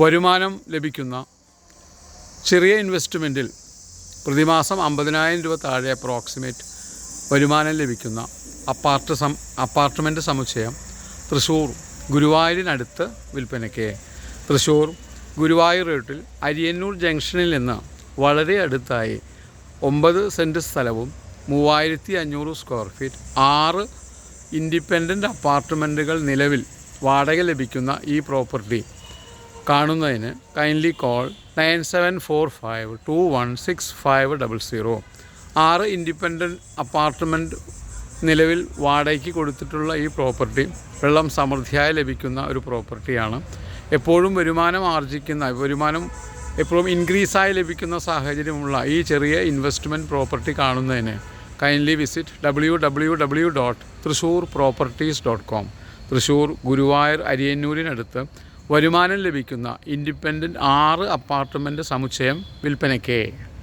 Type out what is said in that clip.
വരുമാനം ലഭിക്കുന്ന ചെറിയ ഇൻവെസ്റ്റ്മെൻറ്റിൽ പ്രതിമാസം 50,000 രൂപ താഴെ അപ്രോക്സിമേറ്റ് വരുമാനം ലഭിക്കുന്ന അപ്പാർട്ട്മെൻറ്റ് സമുച്ചയം തൃശ്ശൂർ ഗുരുവായൂരിനടുത്ത് വിൽപ്പനയ്ക്ക്. തൃശ്ശൂർ ഗുരുവായൂർ റൂട്ടിൽ അരിയന്നൂർ ജംഗ്ഷനിൽ നിന്ന് വളരെ അടുത്തായി 9 സെൻറ്റ് സ്ഥലവും 3500 സ്ക്വയർ ഫീറ്റ് 6 ഇൻഡിപെൻഡൻറ്റ് അപ്പാർട്ട്മെൻറ്റുകൾ നിലവിൽ വാടക ലഭിക്കുന്ന ഈ പ്രോപ്പർട്ടി കാണുന്നതിന് കൈൻഡ്ലി കോൾ 9745216500. 6 ഇൻഡിപെൻഡൻറ്റ് അപ്പാർട്ട്മെൻറ്റ് നിലവിൽ വാടകയ്ക്ക് കൊടുത്തിട്ടുള്ള ഈ പ്രോപ്പർട്ടി വെള്ളം സമൃദ്ധിയായി ലഭിക്കുന്ന ഒരു പ്രോപ്പർട്ടിയാണ്. എപ്പോഴും വരുമാനം എപ്പോഴും ഇൻക്രീസായി ലഭിക്കുന്ന സാഹചര്യമുള്ള ഈ ചെറിയ ഇൻവെസ്റ്റ്മെൻറ്റ് പ്രോപ്പർട്ടി കാണുന്നതിന് kindly visit www.thrissurproperties.com. Thrissur Guruvayur അരിയന്നൂരിനടുത്ത് വരുമാനം ലഭിക്കുന്ന ഇൻഡിപെൻഡൻറ്റ് 6 അപ്പാർട്ട്മെൻറ്റ് സമുച്ചയം വിൽപ്പനയ്ക്ക്.